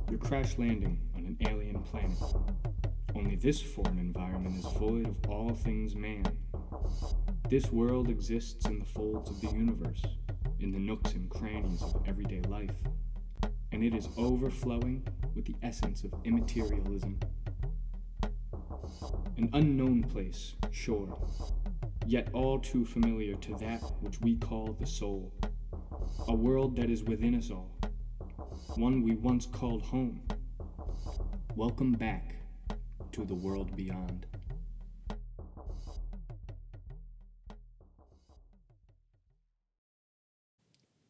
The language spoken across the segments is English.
You're crash landing on an alien planet. Only this foreign environment is void of all things man. This world exists in the folds of the universe, in the nooks and crannies of everyday life, and it is overflowing with the essence of immaterialism. An unknown place, sure, yet all too familiar to that which we call the soul. A world that is within us all, one we once called home. Welcome back to the world beyond.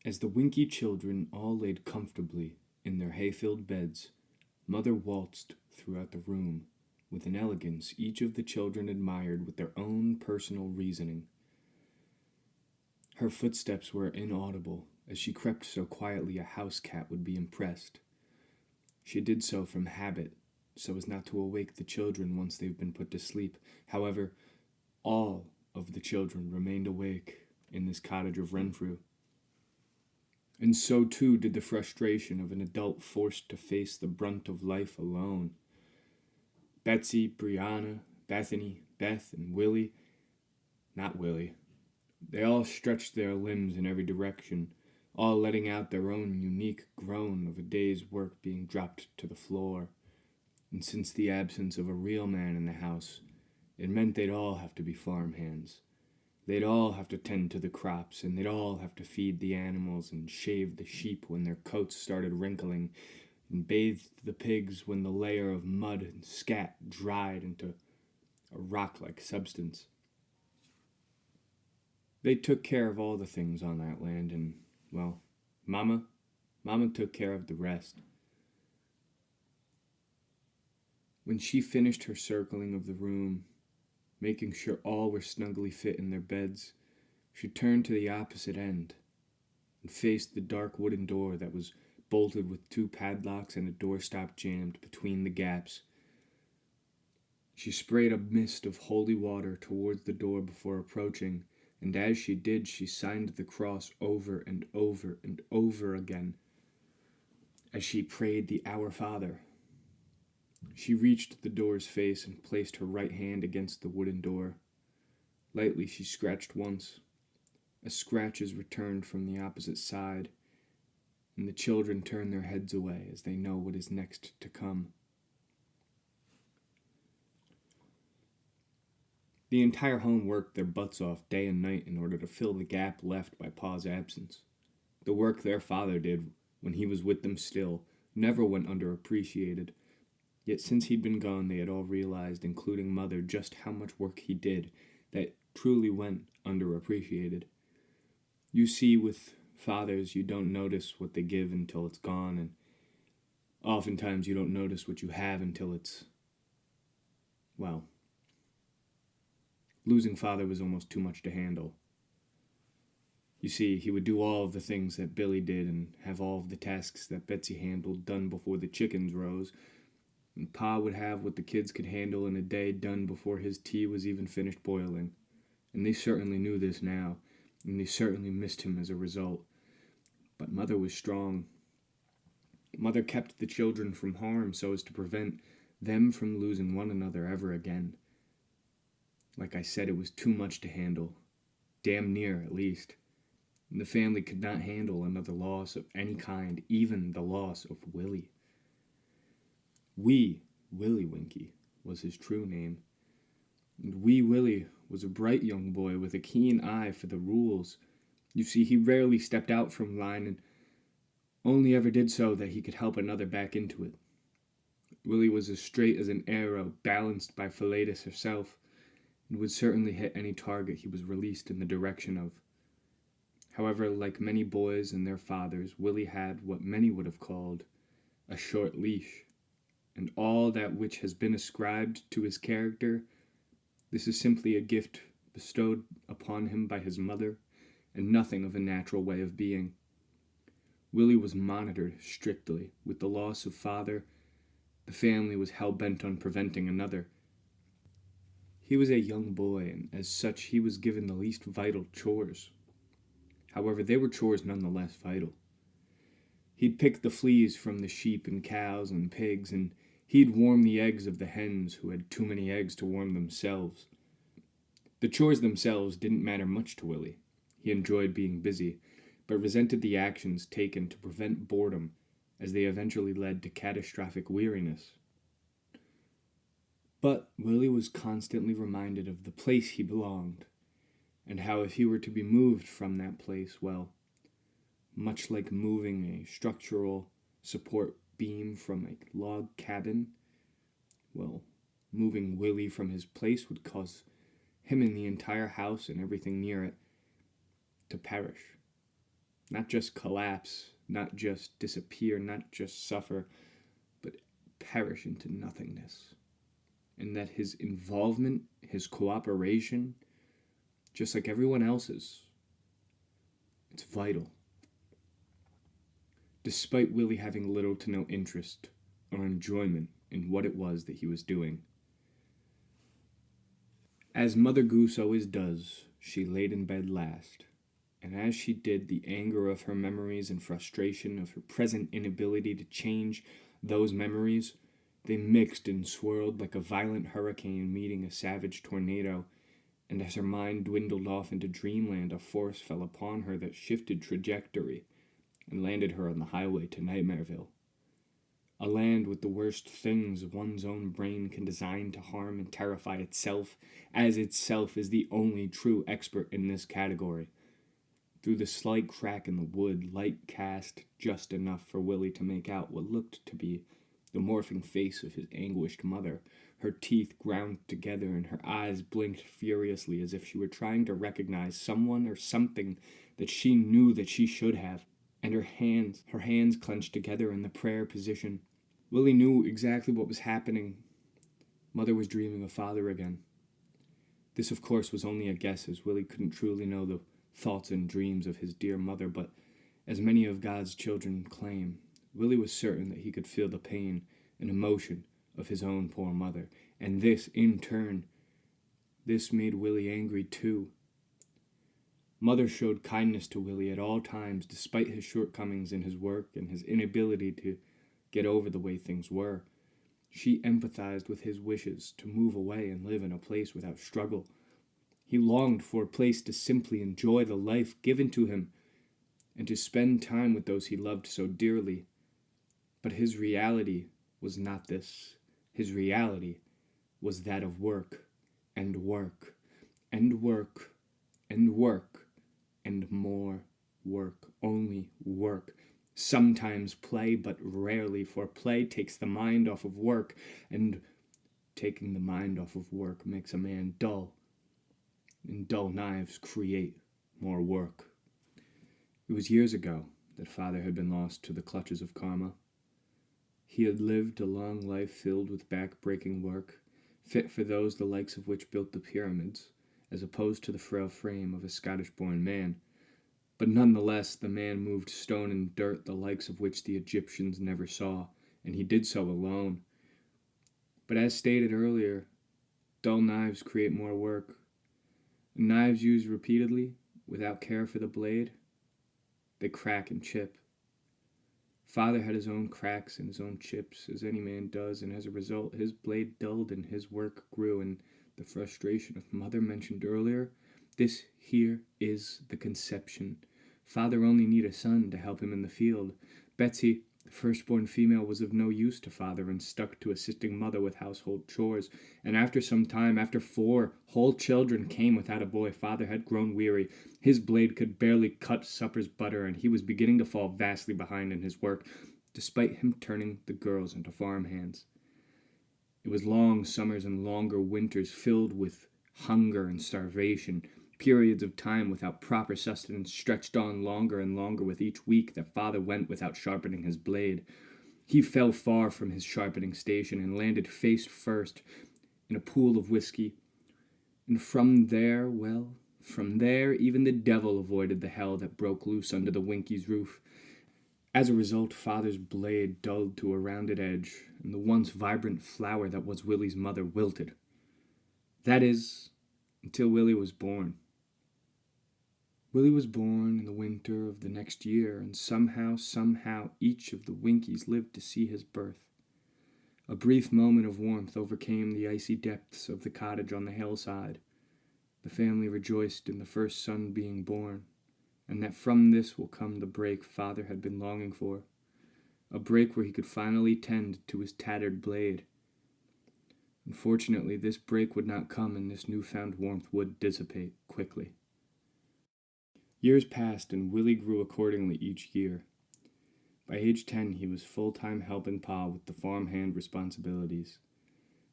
As the Winkie children all laid comfortably in their hay-filled beds, Mother waltzed throughout the room with an elegance each of the children admired with their own personal reasoning. Her footsteps were inaudible, as she crept so quietly a house cat would be impressed. She did so from habit, so as not to awake the children once they've been put to sleep. However, all of the children remained awake in this cottage of Renfrew. And so too did the frustration of an adult forced to face the brunt of life alone. Betsy, Brianna, Bethany, Beth, and Willie, not Willie, they all stretched their limbs in every direction, all letting out their own unique groan of a day's work being dropped to the floor. And since the absence of a real man in the house, it meant they'd all have to be farm hands. They'd all have to tend to the crops, and they'd all have to feed the animals and shave the sheep when their coats started wrinkling, and bathe the pigs when the layer of mud and scat dried into a rock-like substance. They took care of all the things on that land, and, well, Mama took care of the rest. When she finished her circling of the room, making sure all were snugly fit in their beds, she turned to the opposite end and faced the dark wooden door that was bolted with 2 padlocks and a doorstop jammed between the gaps. She sprayed a mist of holy water towards the door before approaching, and as she did, she signed the cross over and over and over again as she prayed the Our Father. She reached the door's face and placed her right hand against the wooden door. Lightly she scratched once. A scratch is returned from the opposite side, and the children turn their heads away as they know what is next to come. The entire home worked their butts off day and night in order to fill the gap left by Pa's absence. The work their father did when he was with them still never went underappreciated. Yet since he'd been gone, they had all realized, including Mother, just how much work he did that truly went underappreciated. You see, with fathers, you don't notice what they give until it's gone, and oftentimes you don't notice what you have until it's, well, losing father was almost too much to handle. You see, he would do all of the things that Billy did and have all of the tasks that Betsy handled done before the chickens rose, and Pa would have what the kids could handle in a day done before his tea was even finished boiling. And they certainly knew this now, and they certainly missed him as a result. But Mother was strong. Mother kept the children from harm so as to prevent them from losing one another ever again. Like I said, it was too much to handle. Damn near, at least. And the family could not handle another loss of any kind, even the loss of Willie. Willy Winkee was his true name. And Wee Willie was a bright young boy with a keen eye for the rules. You see, he rarely stepped out from line and only ever did so that he could help another back into it. Willie was as straight as an arrow, balanced by Philetus herself, and would certainly hit any target he was released in the direction of. However, like many boys and their fathers, Willie had what many would have called a short leash. And all that which has been ascribed to his character, this is simply a gift bestowed upon him by his mother, and nothing of a natural way of being. Willie was monitored strictly. With the loss of father, the family was hell-bent on preventing another. He was a young boy, and as such he was given the least vital chores. However, they were chores nonetheless vital. He'd pick the fleas from the sheep and cows and pigs, and he'd warm the eggs of the hens who had too many eggs to warm themselves. The chores themselves didn't matter much to Willie. He enjoyed being busy, but resented the actions taken to prevent boredom, as they eventually led to catastrophic weariness. But Willie was constantly reminded of the place he belonged, and how if he were to be moved from that place, well, much like moving a structural support beam from a log cabin, well, moving Willie from his place would cause him and the entire house and everything near it to perish. Not just collapse, not just disappear, not just suffer, but perish into nothingness. And that his involvement, his cooperation, just like everyone else's, it's vital. Despite Willie having little to no interest or enjoyment in what it was that he was doing. As Mother Goose always does, she laid in bed last, and as she did, the anger of her memories and frustration of her present inability to change those memories, they mixed and swirled like a violent hurricane meeting a savage tornado, and as her mind dwindled off into dreamland, a force fell upon her that shifted trajectory and landed her on the highway to Nightmareville. A land with the worst things one's own brain can design to harm and terrify itself, as itself is the only true expert in this category. Through the slight crack in the wood, light cast just enough for Willie to make out what looked to be the morphing face of his anguished mother. Her teeth ground together and her eyes blinked furiously as if she were trying to recognize someone or something that she knew that she should have. And her hands clenched together in the prayer position. Willie knew exactly what was happening. Mother was dreaming of father again. This, of course, was only a guess, as Willie couldn't truly know the thoughts and dreams of his dear mother, but as many of God's children claim, Willie was certain that he could feel the pain and emotion of his own poor mother, and this, in turn, this made Willie angry too. Mother showed kindness to Willie at all times, despite his shortcomings in his work and his inability to get over the way things were. She empathized with his wishes to move away and live in a place without struggle. He longed for a place to simply enjoy the life given to him and to spend time with those he loved so dearly. But his reality was not this. His reality was that of work, and work, and work, and work, and more work, only work. Sometimes play, but rarely, for play takes the mind off of work, and taking the mind off of work makes a man dull, and dull knives create more work. It was years ago that father had been lost to the clutches of karma. He had lived a long life filled with back-breaking work, fit for those the likes of which built the pyramids, as opposed to the frail frame of a Scottish-born man. But nonetheless, the man moved stone and dirt, the likes of which the Egyptians never saw, and he did so alone. But as stated earlier, dull knives create more work. Knives used repeatedly, without care for the blade, they crack and chip. Father had his own cracks and his own chips, as any man does, and as a result, his blade dulled and his work grew, and the frustration of mother mentioned earlier, this here is the conception. Father only needed a son to help him in the field. Betsy, the firstborn female, was of no use to father and stuck to assisting mother with household chores. And after some time, after 4 whole children came without a boy, father had grown weary. His blade could barely cut supper's butter, and he was beginning to fall vastly behind in his work, despite him turning the girls into farm hands. It was long summers and longer winters filled with hunger and starvation. Periods of time without proper sustenance stretched on longer and longer with each week that father went without sharpening his blade. He fell far from his sharpening station and landed face first in a pool of whiskey. And from there, even the devil avoided the hell that broke loose under the Winkie's roof. As a result, father's blade dulled to a rounded edge, and the once vibrant flower that was Willie's mother wilted. That is, until Willie was born. Willie was born in the winter of the next year, and somehow, each of the Winkies lived to see his birth. A brief moment of warmth overcame the icy depths of the cottage on the hillside. The family rejoiced in the first son being born, and that from this will come the break father had been longing for, a break where he could finally tend to his tattered blade. Unfortunately, this break would not come, and this newfound warmth would dissipate quickly. Years passed, and Willie grew accordingly each year. By age 10, he was full-time helping Pa with the farmhand responsibilities.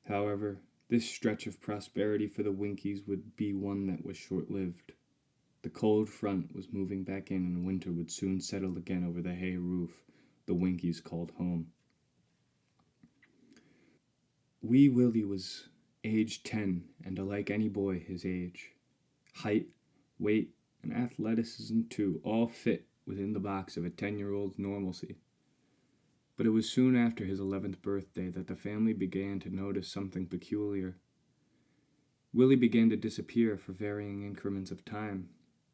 However, this stretch of prosperity for the Winkies would be one that was short-lived. The cold front was moving back in, and winter would soon settle again over the hay roof the Winkies called home. Wee Willie was age 10, and like any boy his age. Height, weight, and athleticism too all fit within the box of a 10-year-old's normalcy. But it was soon after his 11th birthday that the family began to notice something peculiar. Willie began to disappear for varying increments of time,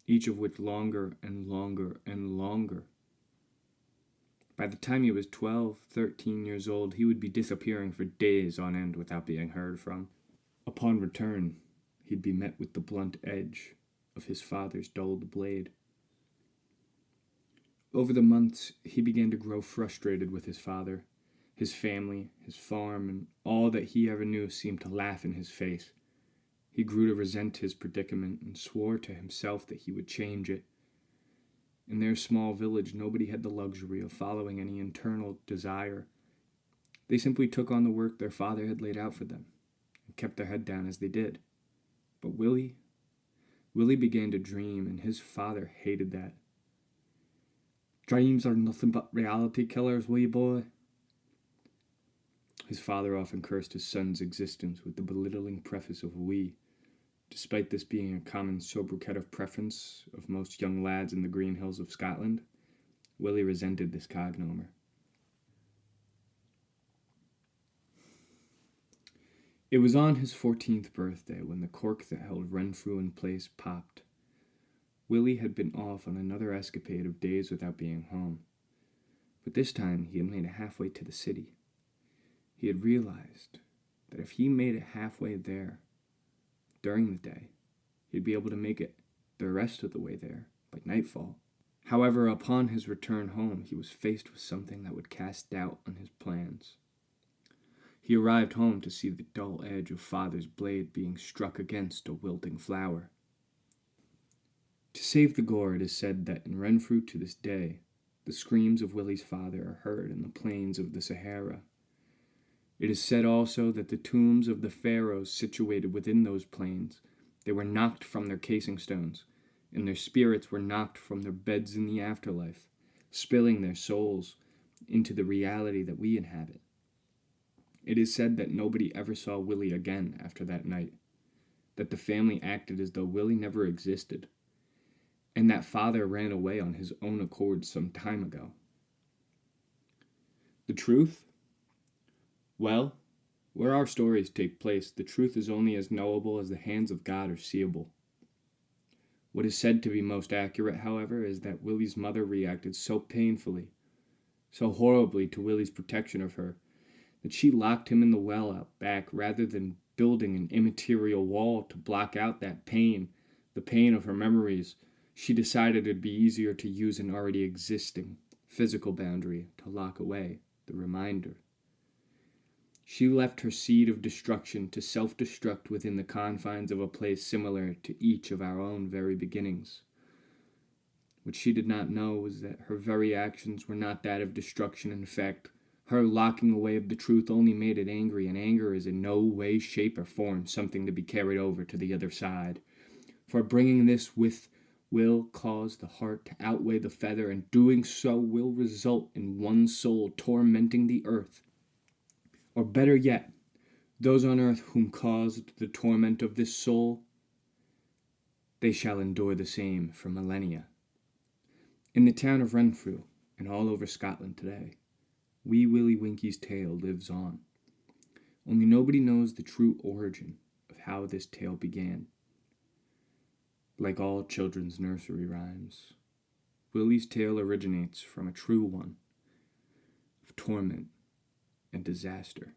each of which longer and longer and longer. By the time he was 12, 13 years old, he would be disappearing for days on end without being heard from. Upon return, he'd be met with the blunt edge of his father's dulled blade. Over the months, he began to grow frustrated with his father. His family, his farm, and all that he ever knew seemed to laugh in his face. He grew to resent his predicament and swore to himself that he would change it. In their small village, nobody had the luxury of following any internal desire. They simply took on the work their father had laid out for them and kept their head down as they did. But Willie began to dream, and his father hated that. "Dreams are nothing but reality killers, wee boy." His father often cursed his son's existence with the belittling preface of "wee," despite this being a common sobriquet of preference of most young lads in the green hills of Scotland. Willie resented this cognomer. It was on his 14th birthday when the cork that held Renfrew in place popped. Willie had been off on another escapade of days without being home, but this time he had made it halfway to the city. He had realized that if he made it halfway there during the day, he'd be able to make it the rest of the way there by nightfall. However, upon his return home, he was faced with something that would cast doubt on his plans. He arrived home to see the dull edge of father's blade being struck against a wilting flower. To save the gore, it is said that in Renfrew to this day, the screams of Willie's father are heard in the plains of the Sahara. It is said also that the tombs of the pharaohs situated within those plains, they were knocked from their casing stones, and their spirits were knocked from their beds in the afterlife, spilling their souls into the reality that we inhabit. It is said that nobody ever saw Willie again after that night, that the family acted as though Willie never existed, and that father ran away on his own accord some time ago. The truth? Well, where our stories take place, the truth is only as knowable as the hands of God are seeable. What is said to be most accurate, however, is that Willie's mother reacted so painfully, so horribly to Willie's protection of her, that she locked him in the well out back rather than building an immaterial wall to block out that pain, the pain of her memories. She decided it'd be easier to use an already existing physical boundary to lock away the reminder. She left her seed of destruction to self-destruct within the confines of a place similar to each of our own very beginnings. What she did not know was that her very actions were not that of destruction. In fact, her locking away of the truth only made it angry, and anger is in no way, shape, or form something to be carried over to the other side. For bringing this with will cause the heart to outweigh the feather, and doing so will result in one soul tormenting the earth. Or better yet, those on earth whom caused the torment of this soul, they shall endure the same for millennia. In the town of Renfrew, and all over Scotland today, wee Willie Winkie's tale lives on. Only nobody knows the true origin of how this tale began. Like all children's nursery rhymes, Willie's tale originates from a true one of torment and disaster.